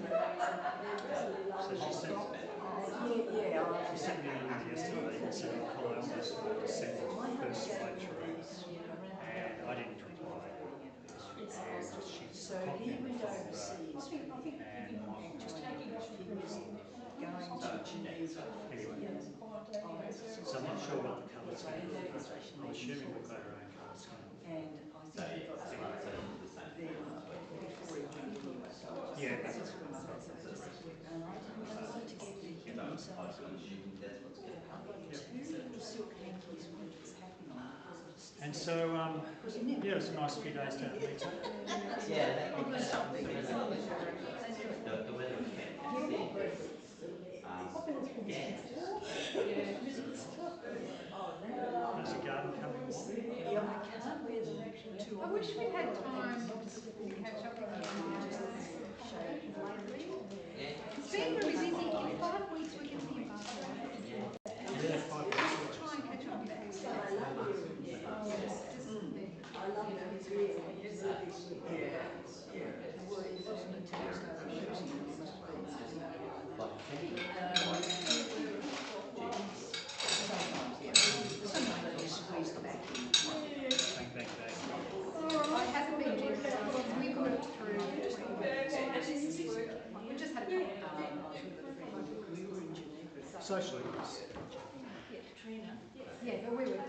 So she sent me an email yesterday and said that Col Hughes sent the first slate through, and I didn't reply. And she's copied the folder, and Michael just handed it to me. Anyway, so I'm not sure what the colour scheme is. I'm assuming we've got our own colour scheme. Yeah, that's it. And so, yeah, it was a nice few days down at Meta. Yeah, the weather was fantastic. How's your garden coming along? I wish we'd had time to catch up again lately. It's been really busy. In 5 weeks we're going to be in Barcelona. Yeah, 5 weeks. Try and catch up with that. It hasn't been too bad. We've worked through. We just had a couple of Socially, yes. yeah, but we were.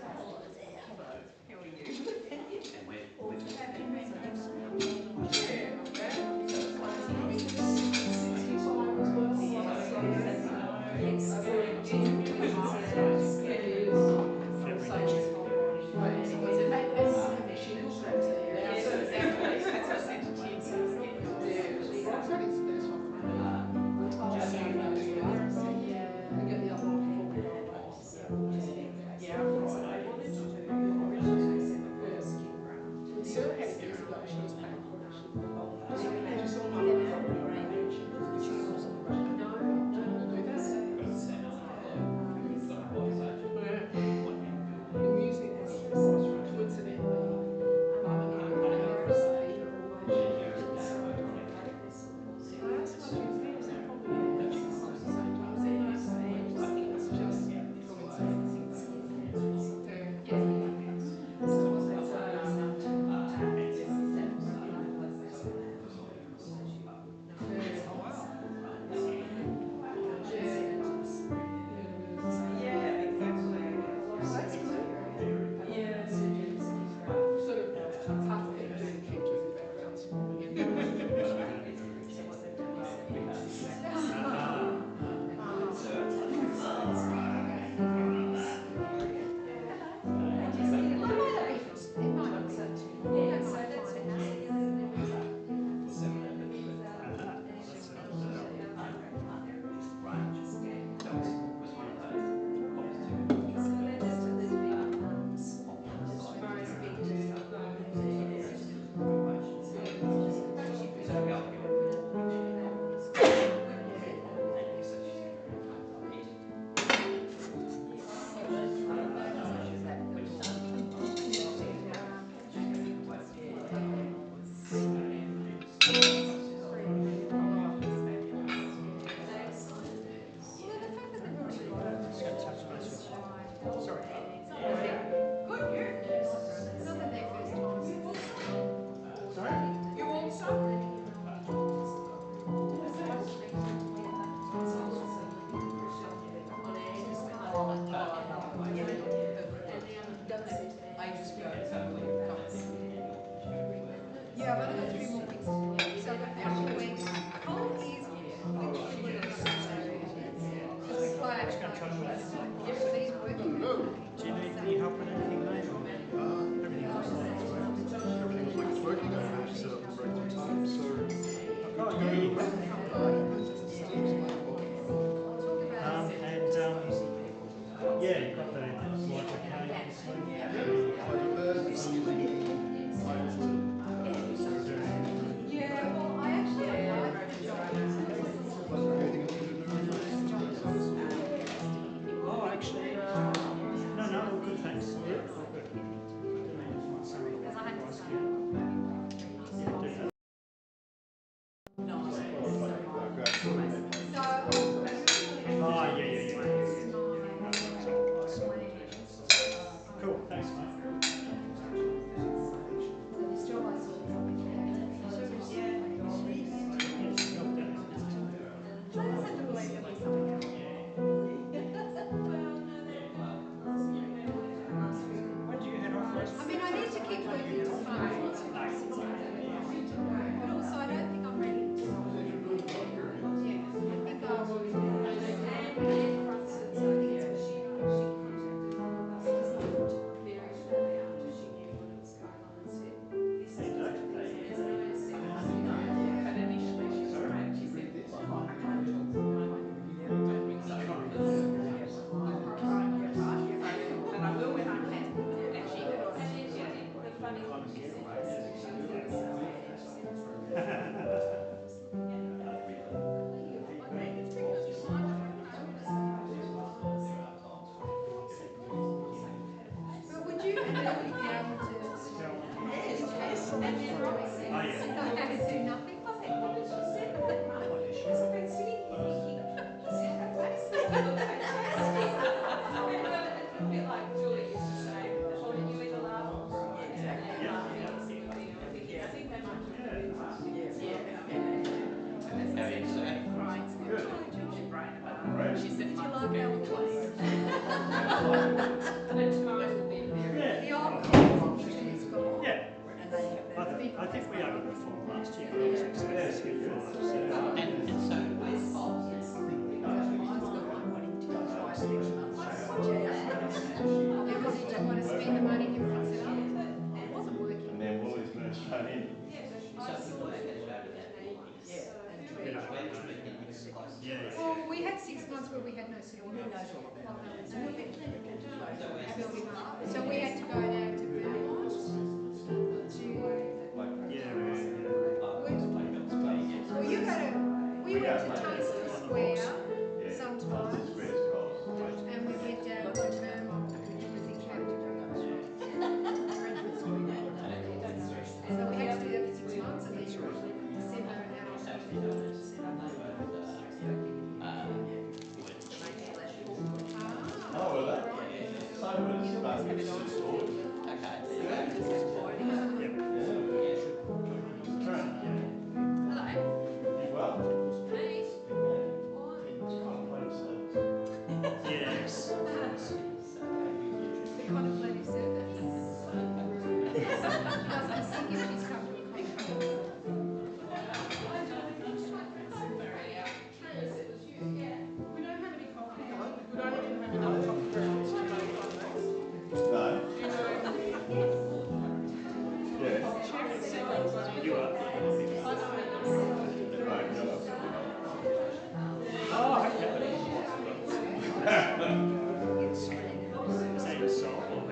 Yeah, I've only got 2 more weeks to do. So I've got a couple of weeks. Col is literally looking after because we fly out like so he's working. Do you need any help with anything, mate? Everything looks like it's working. Everything looks like it's working. I managed to set up the break on time, so Oh, yeah, you have. Yeah, you've got the light okay. Yeah, well, I actually like the job. Oh, actually, no, all good, thanks. Yeah, all good. Because I had to say. Yeah, do that. bit like Julie used to say, well, you either laugh or cry. Exactly. Yeah. I think they might do a bit of both. How are you today? Good. She said, did you like our place? Yeah. The old kitchen is gone. Yeah. I think we opened before last year. I was expecting to get five. So. And so, Because he didn't want to spend the money to fix it up. It wasn't working. And then Woolies moved straight in. Yeah. Well, we had 6 months where we had no support. While they was building up. So we had to go down to Belmont to. Yeah. Well, you go to. We went to Tunstall Square sometime, and we went down to Vermont, which was in Canterbury. So we had to do that for 6 months, and then December and now. Oh, were they? So was Sue Stores. okay. Hello. Did well. Hey. Yes. The contemplative service. I was thinking if she's come to a conference. We don't have any coffee. We don't even have enough coffee to make one of those. No. Yeah. You are. Right, no. Oh, okay. Is that your soul or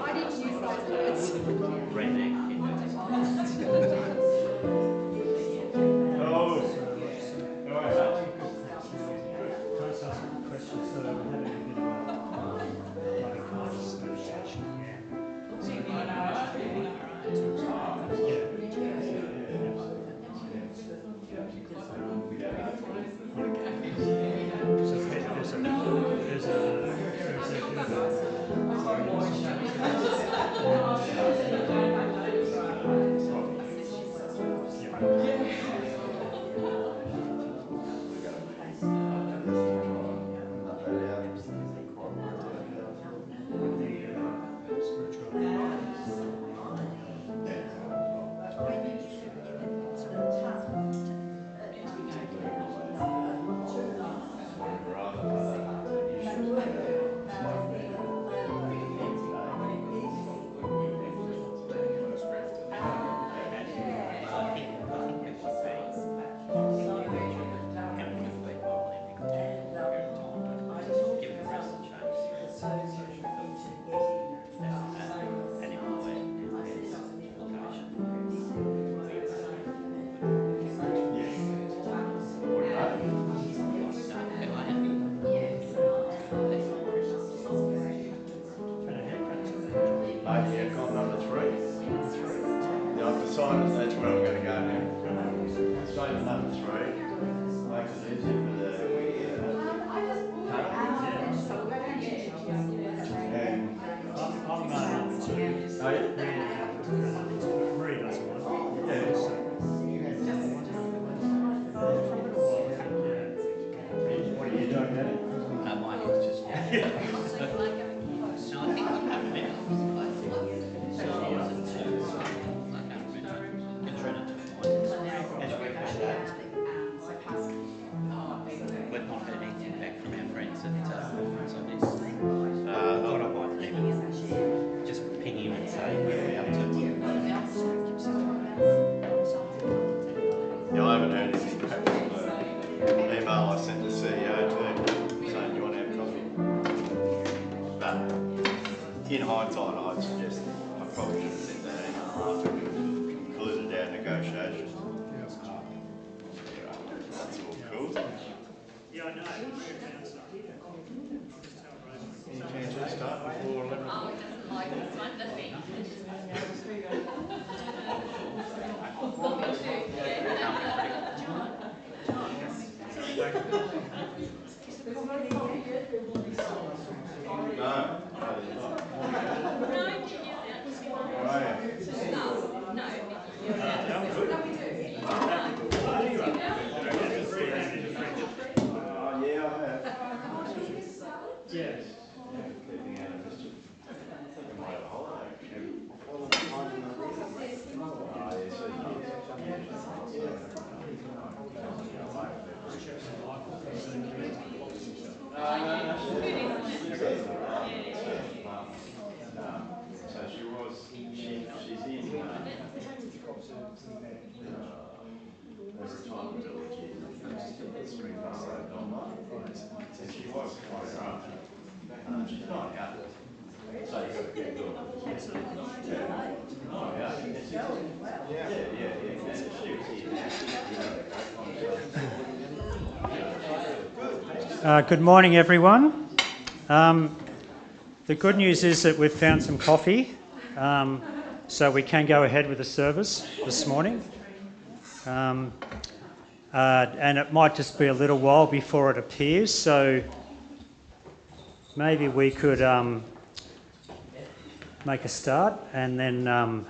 I didn't use those words. Oh. All right. Can I just ask a question? So we're having a bit of a loving kindness meditation here. So Yeah, call number 3. Yeah, I've decided that's where I'm going to go now. Straight to number 3. Makes it easy for the car. And I'm number 2. oh, yeah? Maria doesn't want. Yeah. For a little while, I think, yeah. What are you doing, Danny? Mine is just. No, I think I've had a bit of this place. So I was at 2. I can't remember. Katrina took mine. As we pushed that. We've not heard anything back from our friends at Sundays. I thought I might even just ping him and say, where we In hindsight, I'd suggest I probably should have sent that email after we concluded our negotiations. That's all cool. Yeah, I know. We're down some here. Just tell Rosemary. Any chance we start before 11 o'clock? Oh, he doesn't like this one, does he? No, there's not. Oh, yeah. Oh, yeah, I have. Yes. Keeping out of mischief. We might have a holiday. Oh, yes, so so she's in the retirement village in Springvale online, and she was quite up. She's not out. So you've got to keep doing it. Oh, yeah. Yeah. She was here. Good morning, everyone. The good news is that we've found some coffee, so we can go ahead with the service this morning. And it might just be a little while before it appears, so maybe we could make a start, and then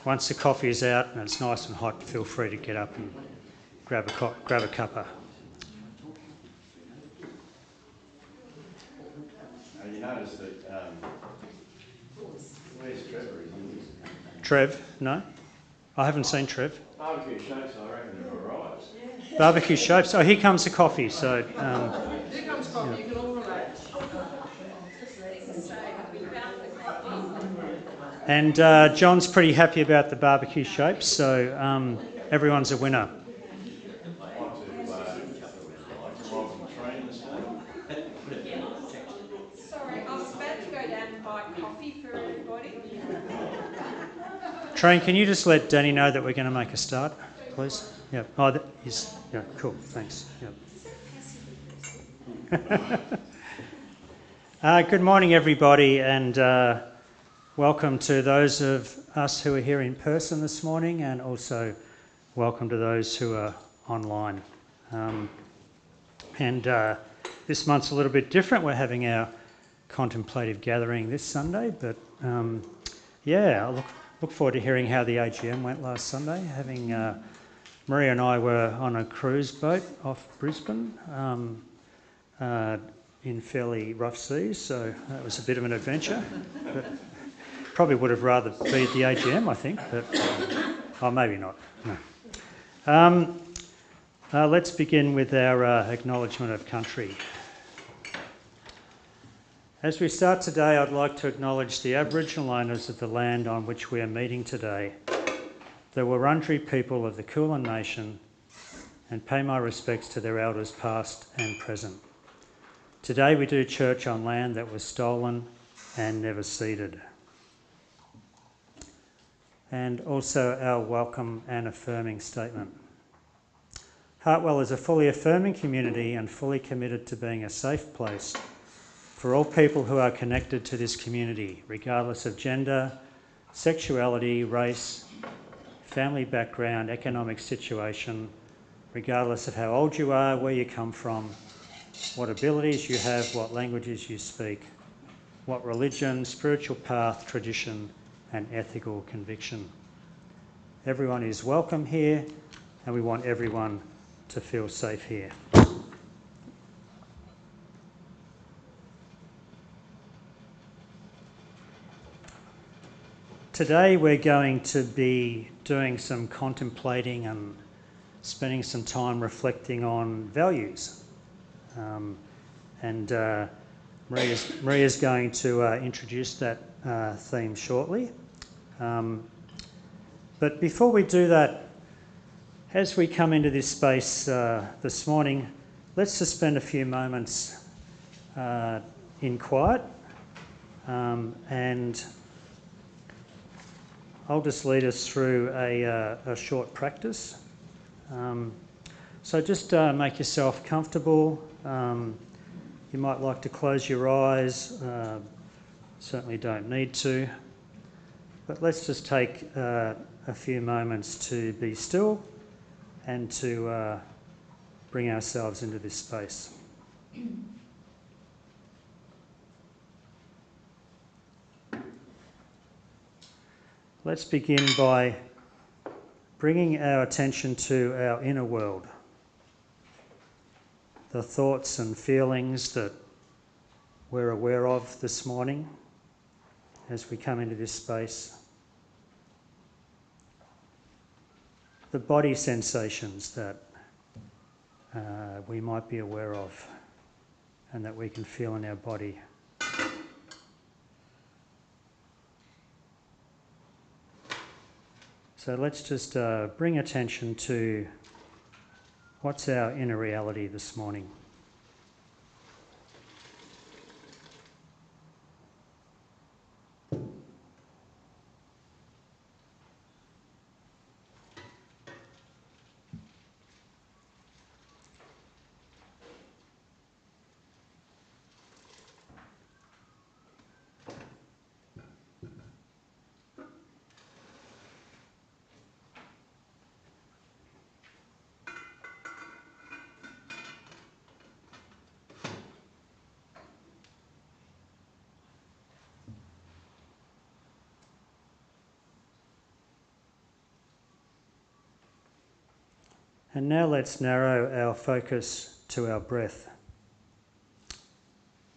once the coffee is out and it's nice and hot, feel free to get up and grab a cuppa. You notice that, where's Trevor? Trev? No? I haven't seen Trev. Barbecue shapes, I reckon they've arrived. Barbecue shapes. Oh, here comes the coffee. So, Here comes coffee, you can all relax. and John's pretty happy about the barbecue shapes, so everyone's a winner. I'd like to welcome Train this morning. Sorry, I was about to go down and buy coffee for everybody. Train, can you just let Danny know that we're going to make a start, please? Yeah. Oh, yeah. Cool. Thanks. Yeah. Good morning, everybody, and welcome to those of us who are here in person this morning, and also welcome to those who are online. This month's a little bit different. We're having our contemplative gathering this Sunday, but I look forward to hearing how the AGM went last Sunday. Maria and I were on a cruise boat off Brisbane in fairly rough seas, so that was a bit of an adventure. But probably would have rather be at the AGM, I think, but maybe not. No. Let's begin with our acknowledgement of country. As we start today, I'd like to acknowledge the Aboriginal owners of the land on which we are meeting today, the Wurundjeri people of the Kulin Nation, and pay my respects to their elders past and present. Today we do church on land that was stolen and never ceded. And also our welcome and affirming statement. Hartwell is a fully affirming community and fully committed to being a safe place for all people who are connected to this community, regardless of gender, sexuality, race, family background, economic situation, regardless of how old you are, where you come from, what abilities you have, what languages you speak, what religion, spiritual path, tradition, and ethical conviction. Everyone is welcome here, and we want everyone to feel safe here. Today we're going to be doing some contemplating and spending some time reflecting on values. Maria's going to introduce that theme shortly. But before we do that, as we come into this space this morning, let's just spend a few moments in quiet and I'll just lead us through a short practice. So just make yourself comfortable. You might like to close your eyes. Certainly don't need to. But let's just take a few moments to be still and to bring ourselves into this space. Let's begin by bringing our attention to our inner world, the thoughts and feelings that we're aware of this morning as we come into this space, the body sensations that we might be aware of and that we can feel in our body. So let's just bring attention to what's our inner reality this morning. And now let's narrow our focus to our breath.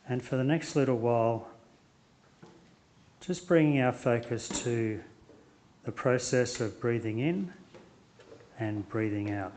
And for the next little while, just bringing our focus to the process of breathing in and breathing out.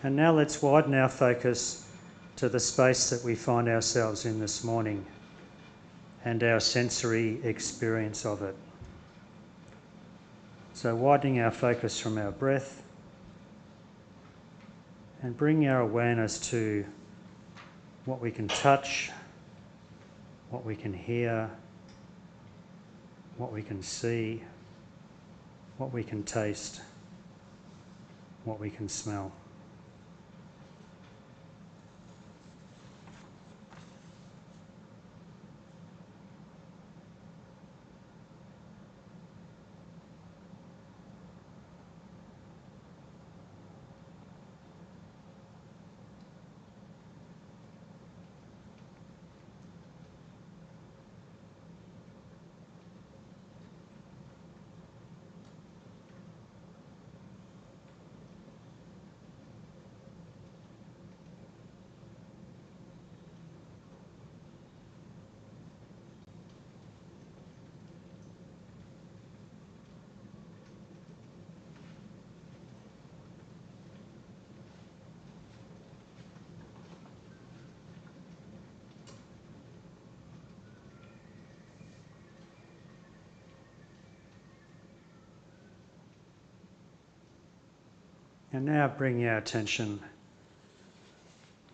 And now let's widen our focus to the space that we find ourselves in this morning and our sensory experience of it. So widening our focus from our breath and bringing our awareness to what we can touch, what we can hear, what we can see, what we can taste, what we can smell. And now bring our attention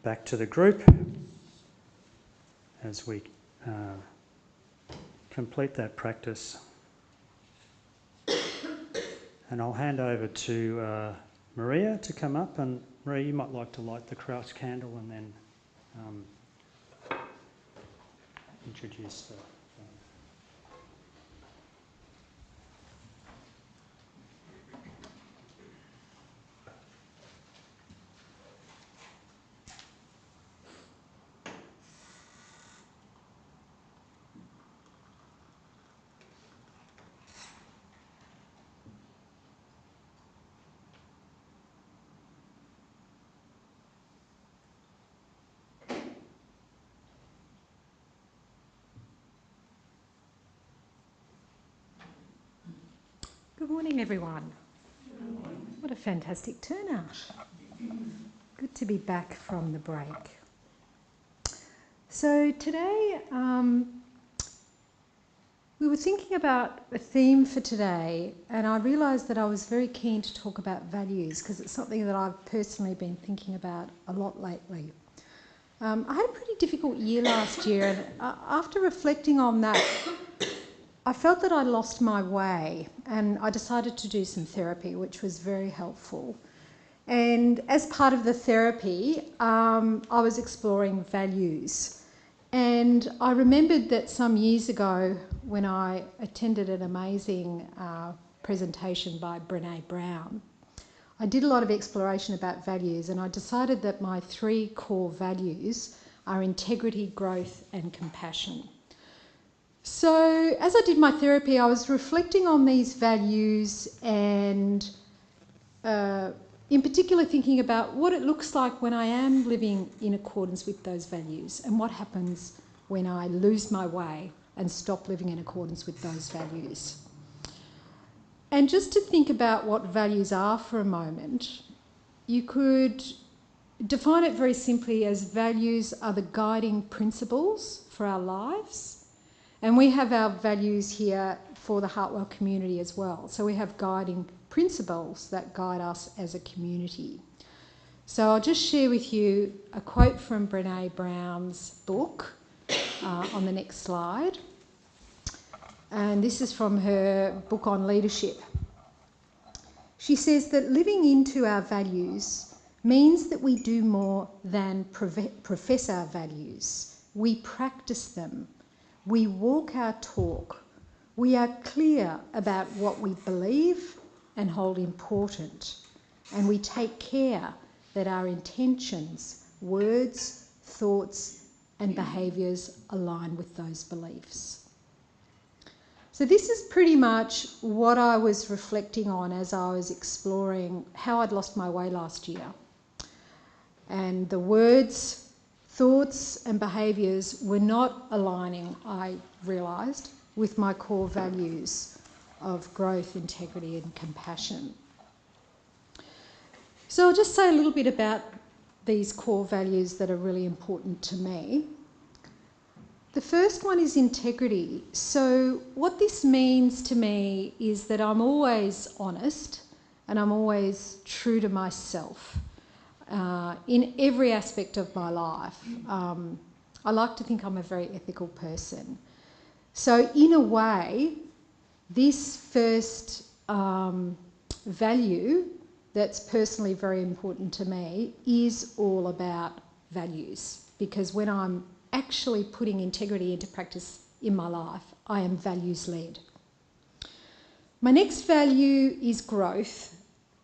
back to the group as we complete that practice. And I'll hand over to Maria to come up. And Maria, you might like to light the cross candle and then introduce the... Good morning, everyone. What a fantastic turnout. Good to be back from the break. So today we were thinking about a theme for today, and I realised that I was very keen to talk about values because it's something that I've personally been thinking about a lot lately. I had a pretty difficult year last year, and after reflecting on that, I felt that I lost my way, and I decided to do some therapy, which was very helpful. And as part of the therapy, I was exploring values. And I remembered that some years ago when I attended an amazing presentation by Brené Brown, I did a lot of exploration about values, and I decided that my 3 core values are integrity, growth, and compassion. So as I did my therapy, I was reflecting on these values and in particular thinking about what it looks like when I am living in accordance with those values and what happens when I lose my way and stop living in accordance with those values. And just to think about what values are for a moment, you could define it very simply as values are the guiding principles for our lives. And we have our values here for the Hartwell community as well. So we have guiding principles that guide us as a community. So I'll just share with you a quote from Brené Brown's book on the next slide. And this is from her book on leadership. She says that living into our values means that we do more than profess our values. We practice them. We walk our talk. We are clear about what we believe and hold important. And we take care that our intentions, words, thoughts, and behaviours align with those beliefs. So this is pretty much what I was reflecting on as I was exploring how I'd lost my way last year. And the words, thoughts and behaviours were not aligning, I realised, with my core values of growth, integrity and compassion. So I'll just say a little bit about these core values that are really important to me. The first one is integrity. So what this means to me is that I'm always honest and I'm always true to myself. In every aspect of my life. I like to think I'm a very ethical person. So in a way, this first value that's personally very important to me is all about values, because when I'm actually putting integrity into practice in my life, I am values-led. My next value is growth.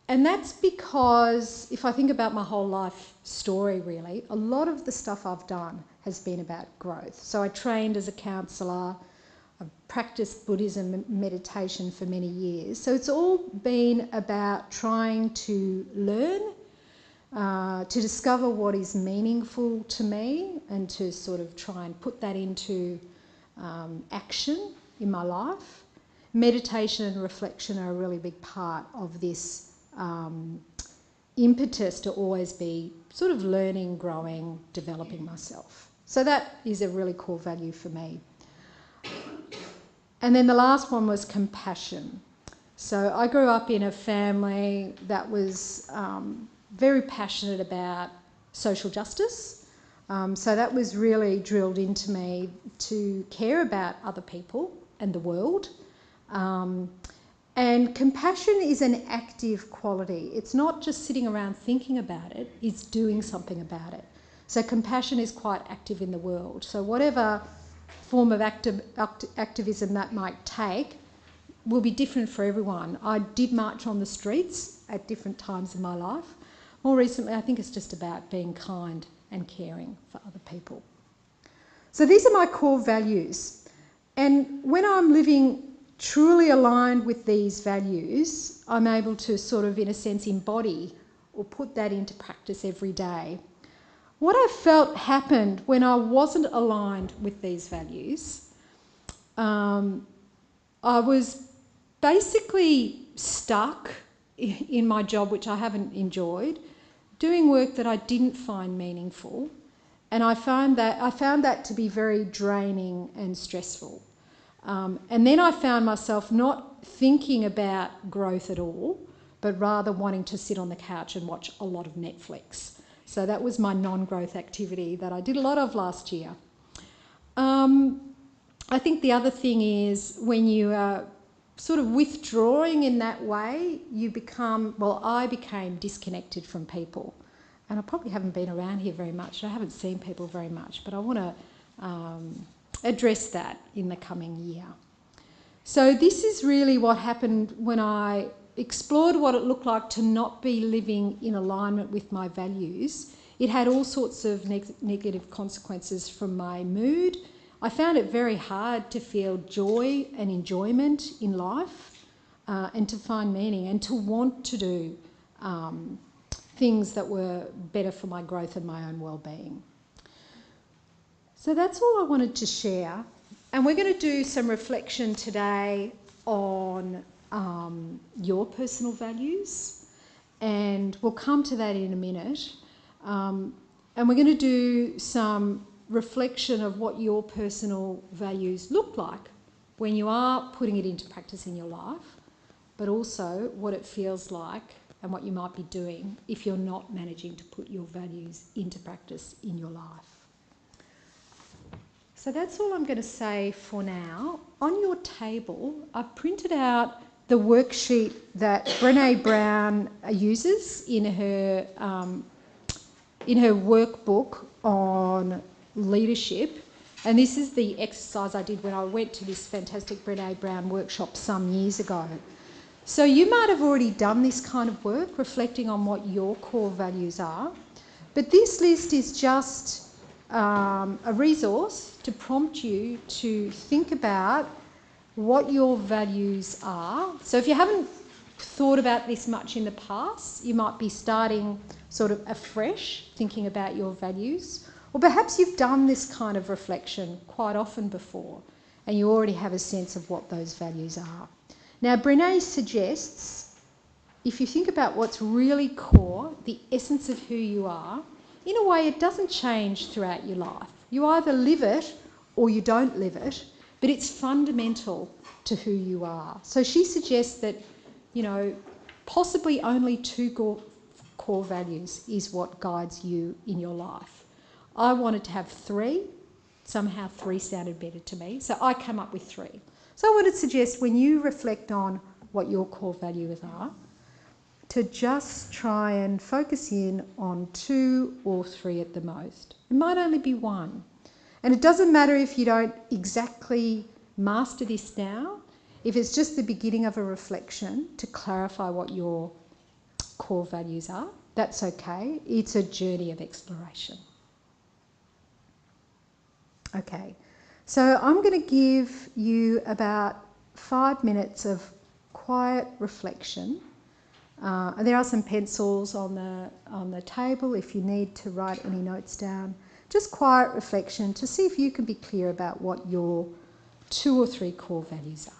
And that's because if I think about my whole life story really, a lot of the stuff I've done has been about growth. So I trained as a counsellor, I've practiced Buddhism and meditation for many years. So it's all been about trying to learn, to discover what is meaningful to me and to sort of try and put that into action in my life. Meditation and reflection are a really big part of this impetus to always be sort of learning, growing, developing myself. So that is a really core value for me. And then the last one was compassion. So I grew up in a family that was very passionate about social justice. So that was really drilled into me to care about other people and the world. And compassion is an active quality. It's not just sitting around thinking about it, it's doing something about it. So compassion is quite active in the world. So whatever form of activism that might take will be different for everyone. I did march on the streets at different times in my life. More recently, I think it's just about being kind and caring for other people. So these are my core values. And when I'm living truly aligned with these values, I'm able to sort of, in a sense, embody or put that into practice every day. What I felt happened when I wasn't aligned with these values, I was basically stuck in my job, which I haven't enjoyed, doing work that I didn't find meaningful, and I found that to be very draining and stressful. And then I found myself not thinking about growth at all, but rather wanting to sit on the couch and watch a lot of Netflix. So that was my non-growth activity that I did a lot of last year. I think the other thing is when you are sort of withdrawing in that way, I became disconnected from people. And I probably haven't been around here very much. I haven't seen people very much, but I want to address that in the coming year. So this is really what happened when I explored what it looked like to not be living in alignment with my values. It had all sorts of negative consequences from my mood. I found it very hard to feel joy and enjoyment in life, and to find meaning and to want to do things that were better for my growth and my own well-being. So that's all I wanted to share. And we're going to do some reflection today on your personal values, and we'll come to that in a minute. And we're going to do some reflection of what your personal values look like when you are putting it into practice in your life, but also what it feels like and what you might be doing if you're not managing to put your values into practice in your life. So that's all I'm going to say for now. On your table, I've printed out the worksheet that Brené Brown uses in her workbook on leadership. And this is the exercise I did when I went to this fantastic Brené Brown workshop some years ago. So you might have already done this kind of work, reflecting on what your core values are. But this list is just a resource to prompt you to think about what your values are. So if you haven't thought about this much in the past, you might be starting sort of afresh, thinking about your values. Or perhaps you've done this kind of reflection quite often before and you already have a sense of what those values are. Now, Brené suggests if you think about what's really core, the essence of who you are, in a way it doesn't change throughout your life. You either live it or you don't live it, but it's fundamental to who you are. So she suggests that, possibly only two core values is what guides you in your life. I wanted to have three. Somehow three sounded better to me, so I came up with three. So I would suggest when you reflect on what your core values are, to just try and focus in on two or three at the most. It might only be one. And it doesn't matter if you don't exactly master this now, if it's just the beginning of a reflection to clarify what your core values are, that's okay. It's a journey of exploration. Okay, so I'm going to give you about 5 minutes of quiet reflection. There are some pencils on the table if you need to write any notes down. Just quiet reflection to see if you can be clear about what your 2 or 3 core values are.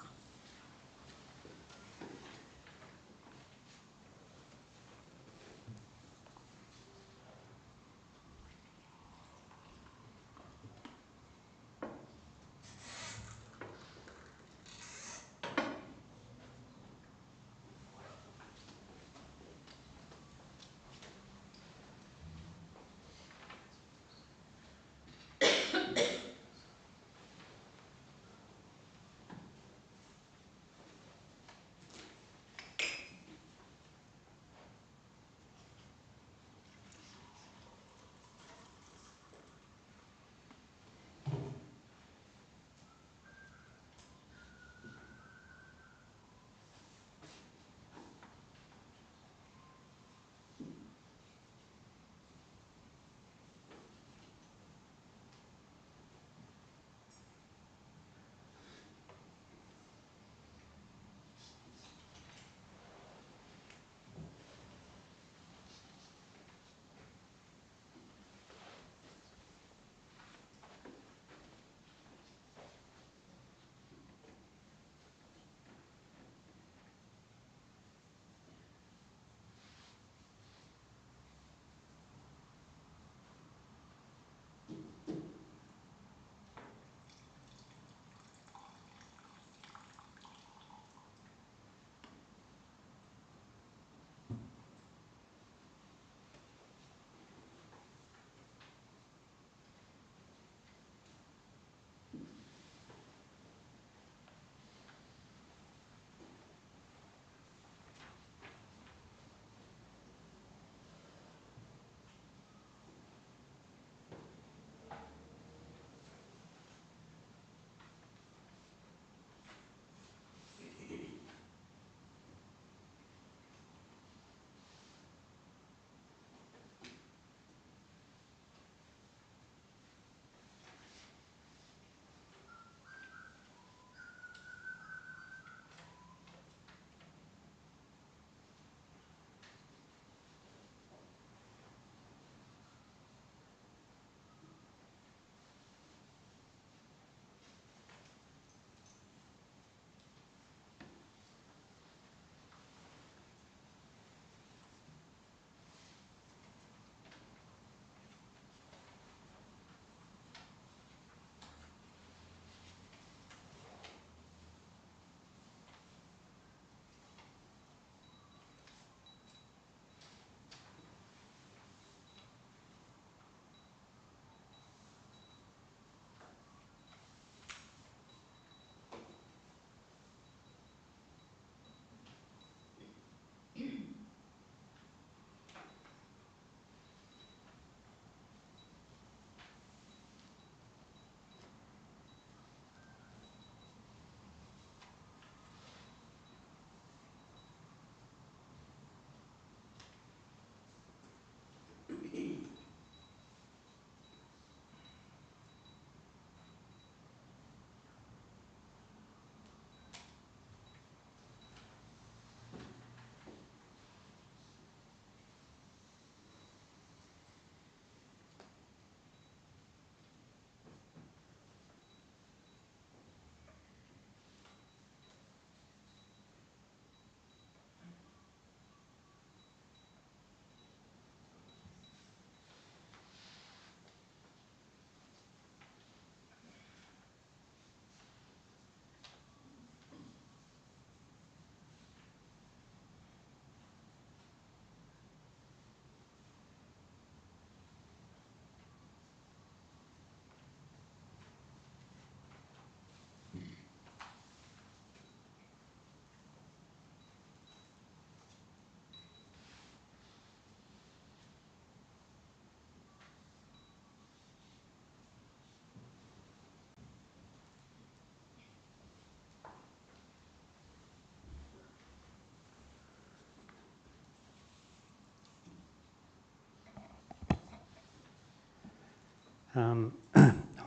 I'll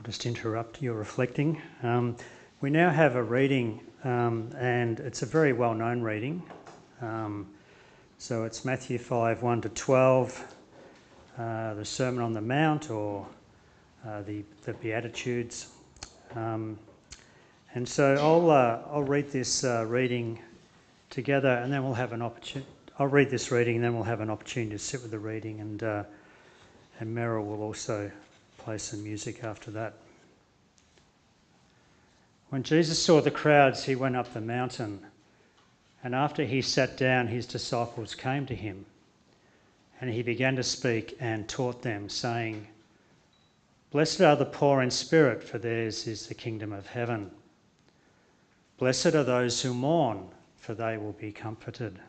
just interrupt your reflecting. We now have a reading, and it's a very well-known reading. So it's Matthew 5, 1 to 12, the Sermon on the Mount, or the Beatitudes. And so I'll read this reading together, and then we'll have an opportunity. I'll read this reading, and then we'll have an opportunity to sit with the reading, and Meryl will also play some music after that. When Jesus saw the crowds, he went up the mountain, and after he sat down, his disciples came to him, and he began to speak and taught them, saying, "Blessed are the poor in spirit, for theirs is the kingdom of heaven. Blessed are those who mourn, for they will be comforted.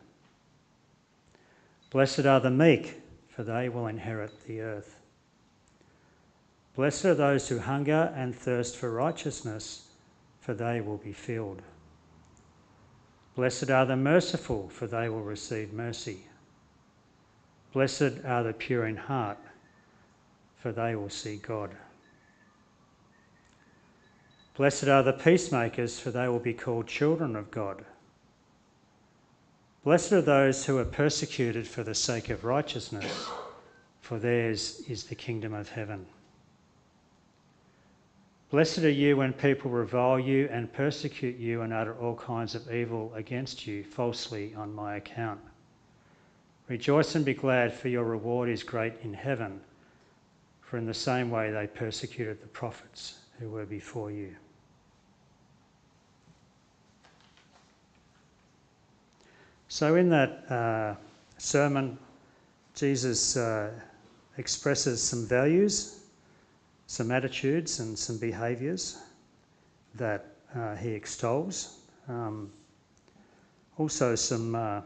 Blessed are the meek, for they will inherit the earth. Blessed are those who hunger and thirst for righteousness, for they will be filled. Blessed are the merciful, for they will receive mercy. Blessed are the pure in heart, for they will see God. Blessed are the peacemakers, for they will be called children of God. Blessed are those who are persecuted for the sake of righteousness, for theirs is the kingdom of heaven. Blessed are you when people revile you and persecute you and utter all kinds of evil against you falsely on my account. Rejoice and be glad, for your reward is great in heaven, for in the same way they persecuted the prophets who were before you." So in that sermon, Jesus expresses some values, some attitudes and some behaviours that he extols. Also some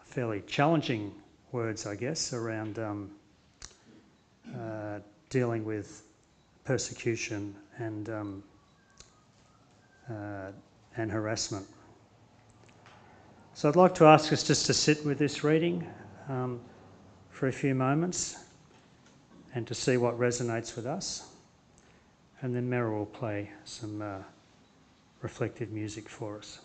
fairly challenging words, I guess, around dealing with persecution and harassment. So I'd like to ask us just to sit with this reading for a few moments and to see what resonates with us. And then Meryl will play some reflective music for us.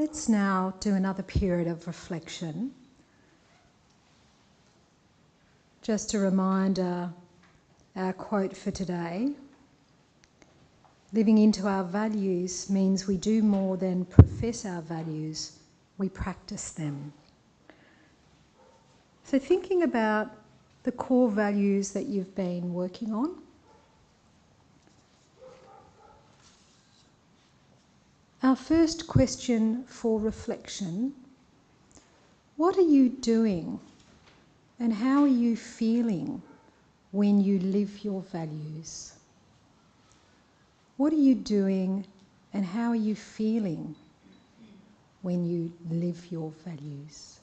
Let's now do another period of reflection. Just a reminder, our quote for today: living into our values means we do more than profess our values, we practice them. So thinking about the core values that you've been working on, our first question for reflection: what are you doing and how are you feeling when you live your values? What are you doing and how are you feeling when you live your values?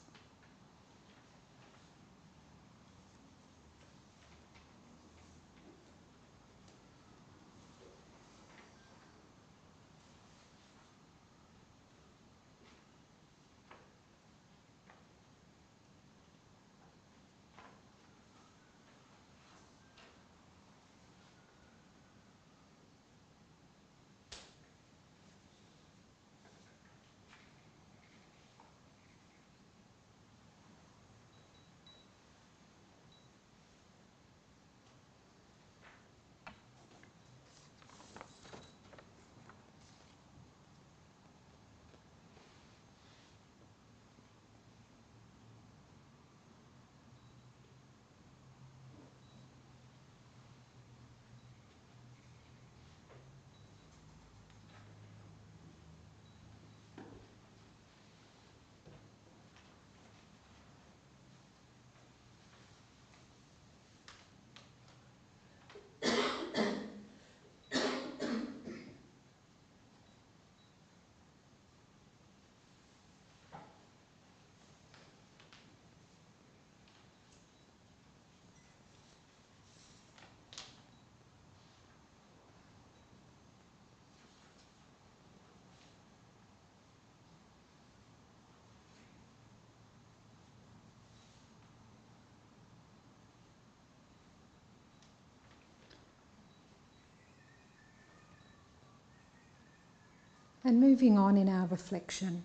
And moving on in our reflection,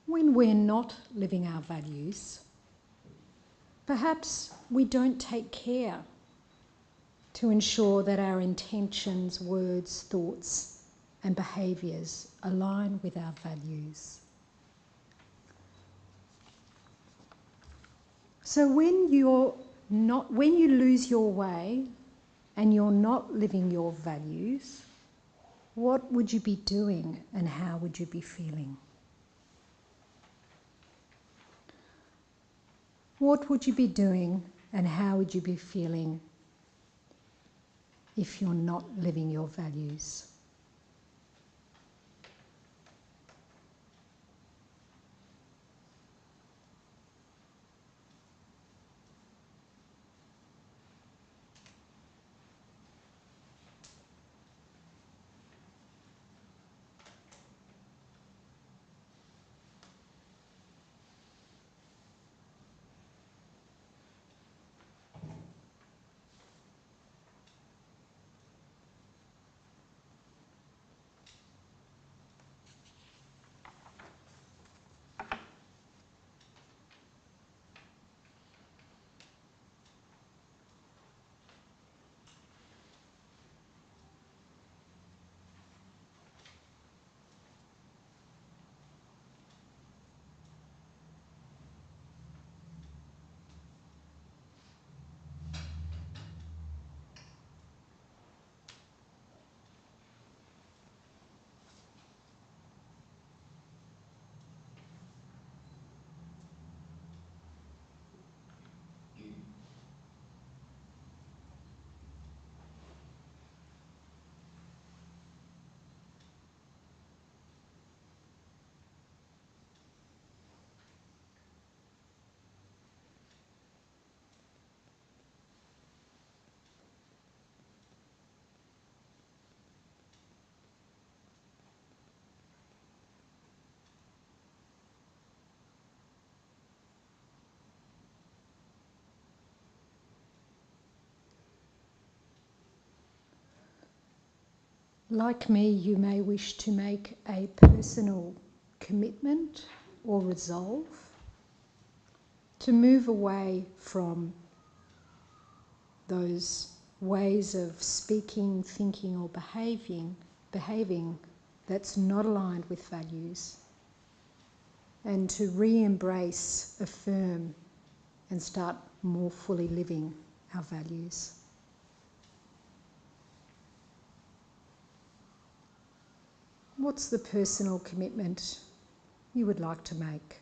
when we're not living our values, perhaps we don't take care to ensure that our intentions, words, thoughts and behaviours align with our values. So when you lose your way and you're not living your values, what would you be doing and how would you be feeling? What would you be doing and how would you be feeling if you're not living your values? Like me, you may wish to make a personal commitment or resolve to move away from those ways of speaking, thinking or behaving that's not aligned with values, and to re-embrace, affirm and start more fully living our values. What's the personal commitment you would like to make?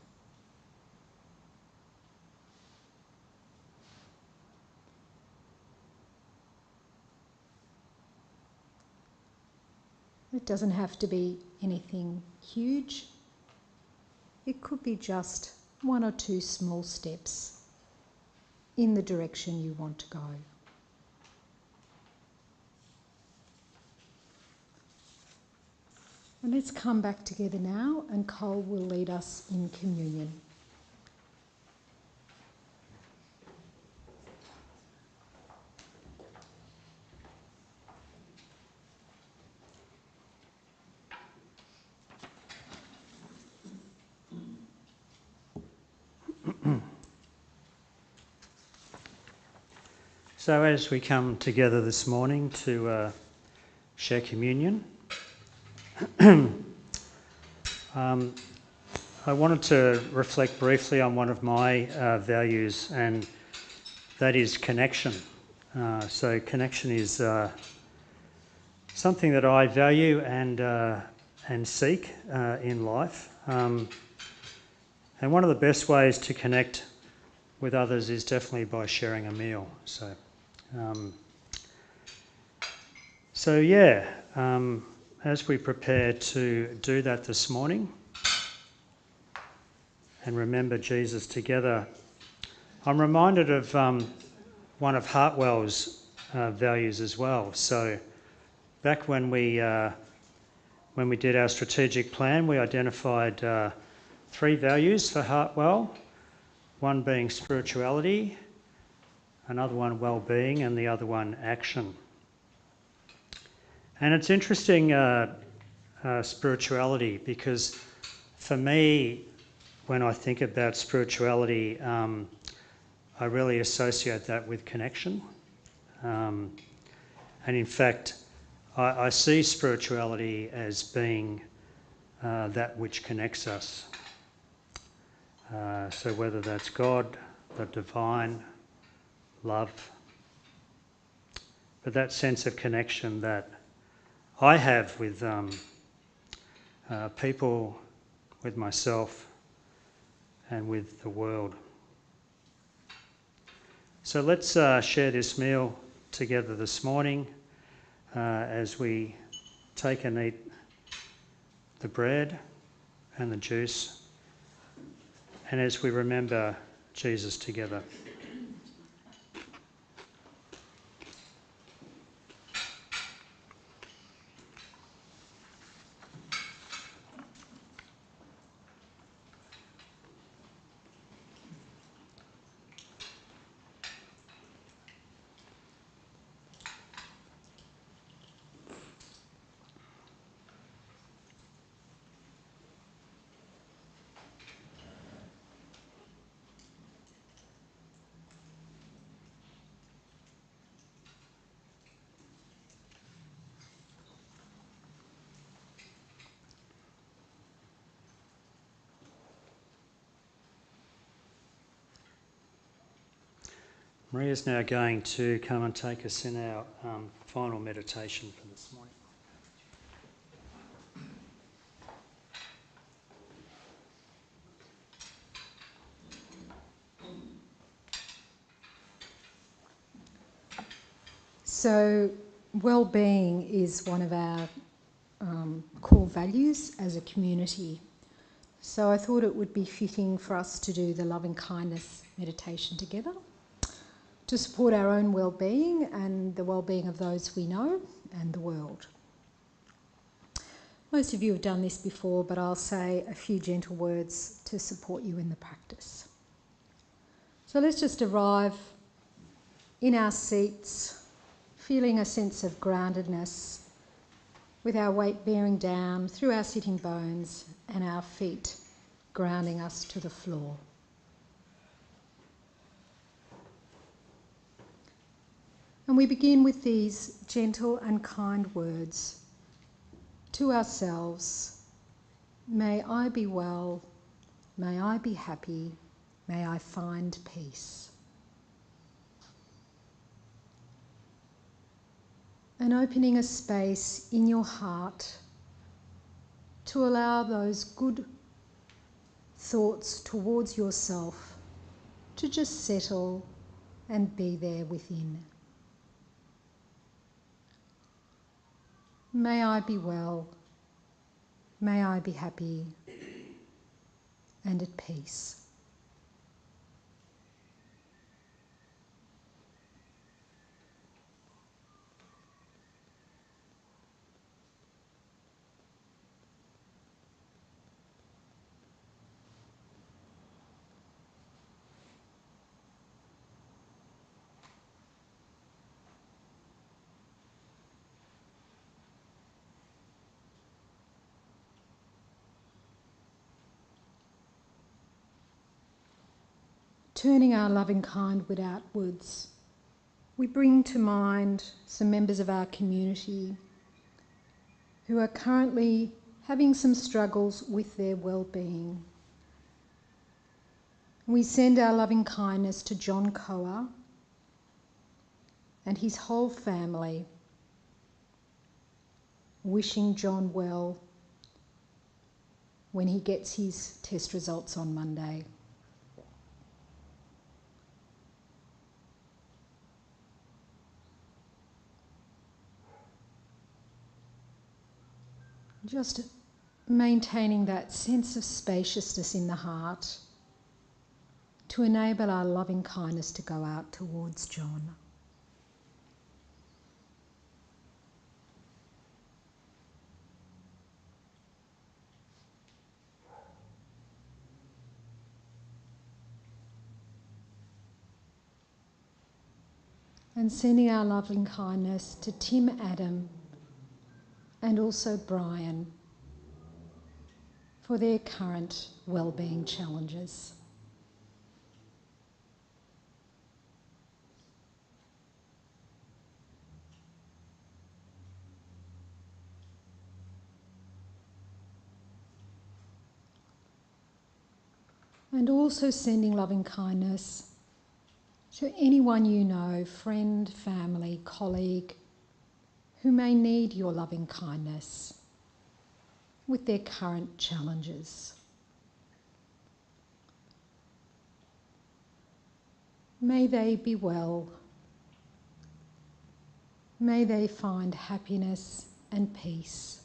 It doesn't have to be anything huge. It could be just 1 or 2 small steps in the direction you want to go. And let's come back together now, and Col will lead us in communion. So as we come together this morning to share communion, I wanted to reflect briefly on one of my values, and that is connection. So connection is something that I value and seek in life. And one of the best ways to connect with others is definitely by sharing a meal. As we prepare to do that this morning and remember Jesus together, I'm reminded of one of Hartwell's values as well. So back when we did our strategic plan, we identified 3 values for Hartwell, one being spirituality, another one well-being, and the other one action. And it's interesting, spirituality, because for me, when I think about spirituality, I really associate that with connection. And in fact, I see spirituality as being that which connects us. So whether that's God, the divine, love, but that sense of connection that I have with people, with myself, and with the world. So let's share this meal together this morning as we take and eat the bread and the juice, and as we remember Jesus together. Maria's now going to come and take us in our final meditation for this morning. So, well-being is one of our core values as a community. So I thought it would be fitting for us to do the loving kindness meditation together to support our own well-being and the well-being of those we know and the world. Most of you have done this before, but I'll say a few gentle words to support you in the practice. So let's just arrive in our seats, feeling a sense of groundedness with our weight bearing down through our sitting bones and our feet grounding us to the floor. And we begin with these gentle and kind words to ourselves. May I be well, may I be happy, may I find peace. And opening a space in your heart to allow those good thoughts towards yourself to just settle and be there within. May I be well, may I be happy and at peace. Turning our loving kind wit outwards, we bring to mind some members of our community who are currently having some struggles with their well-being. We send our loving kindness to John Coa and his whole family, wishing John well when he gets his test results on Monday. Just maintaining that sense of spaciousness in the heart to enable our loving kindness to go out towards John. And sending our loving kindness to Tim, Adam, and also Brian for their current well-being challenges. And also sending loving kindness to anyone you know, friend, family, colleague, who may need your loving kindness with their current challenges. May they be well. May they find happiness and peace.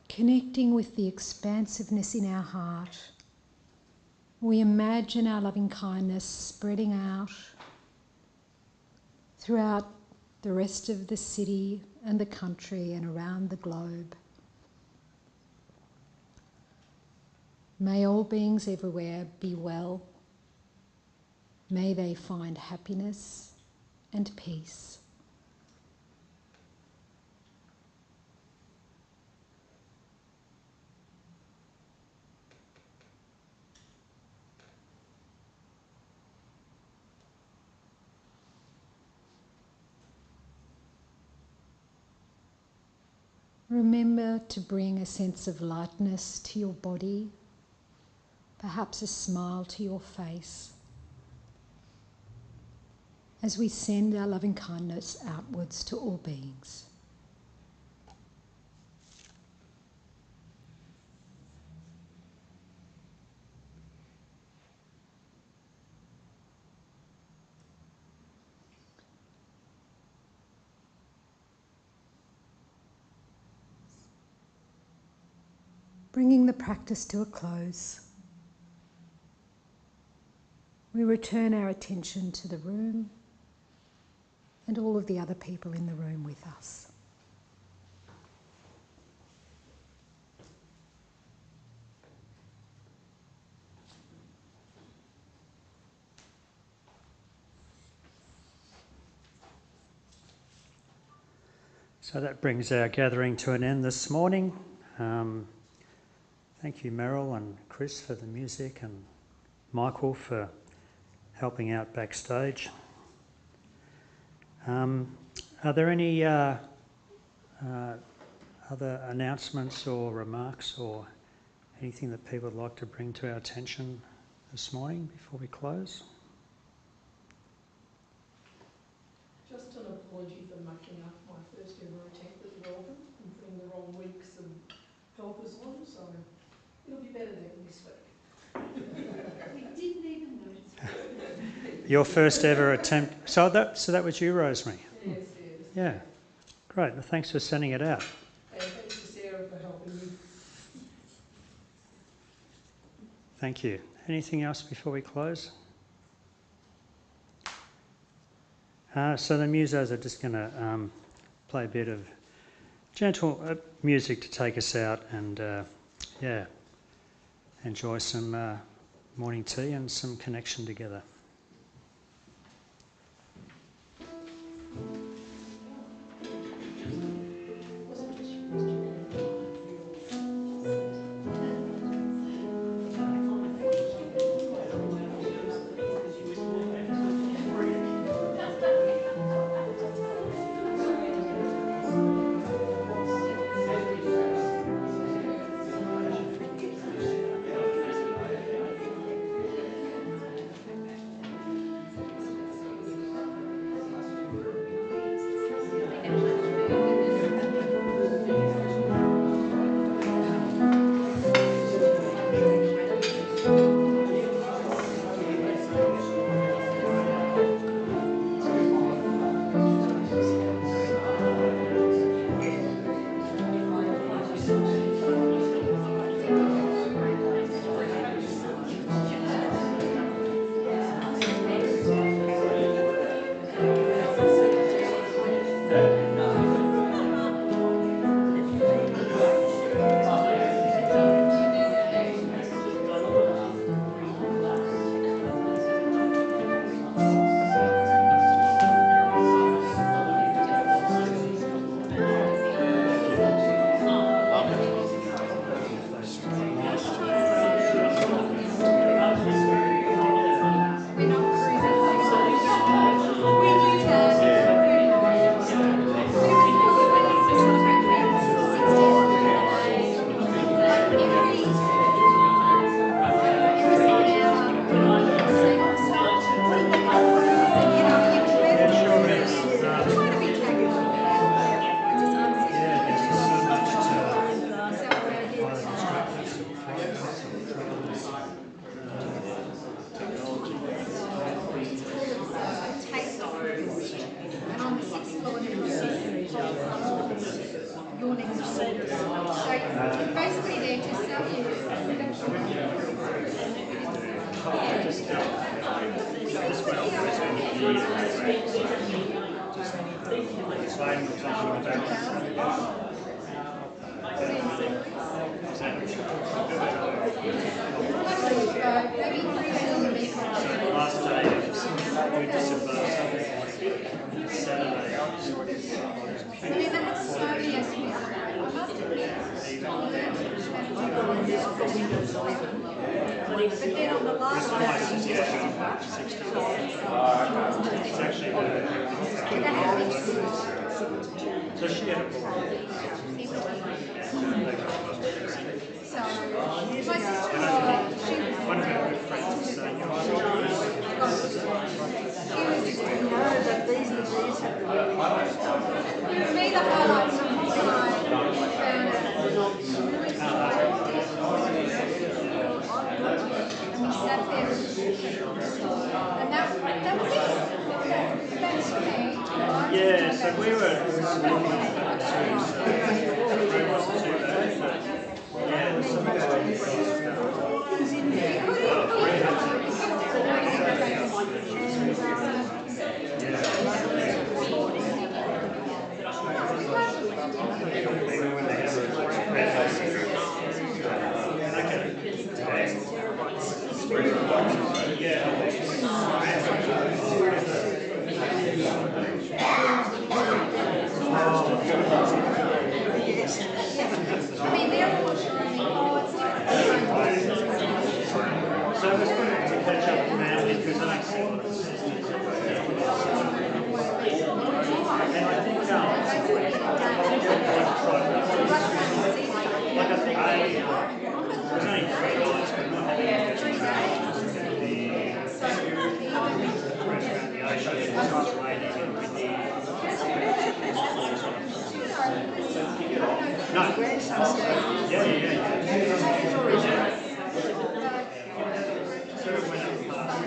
Connecting with the expansiveness in our heart, we imagine our loving kindness spreading out throughout the rest of the city and the country and around the globe. May all beings everywhere be well. May they find happiness and peace. Remember to bring a sense of lightness to your body, perhaps a smile to your face, as we send our loving kindness outwards to all beings. bringing the practice to a close, we return our attention to the room and all of the other people in the room with us. So that brings our gathering to an end this morning. Thank you, Meryl and Chris, for the music, and Michael for helping out backstage. Are there any other announcements or remarks or anything that people would like to bring to our attention this morning before we close? Just an apology for mucking up my first ever attempt at the welcome and putting the wrong weeks and helpers on, so it'll be better than this week. We didn't even notice. Your first ever attempt. So that was you, Rosemary? Yes. Yeah. Great. Well, thanks for sending it out. And thanks to Sarah for helping me. Thank you. Anything else before we close? So the musos are just going to play a bit of gentle music to take us out and, enjoy some morning tea and some connection together. Last day of December, Saturday. But then on the last day, It's actually so she had a so my sister-in-law, one of her good friends was saying, she was for me the highlight was when I found and we sat there and that was it. That's me. yeah, so we were speaking about it too, so it wasn't too bad, but yeah, So it was good to catch up with family because I don't see a lot of sisters around. And I think like I think there's only 3 nights, but not having to get the cruise around the ocean, it's not raining and windy. No. Yeah. Sort of went up past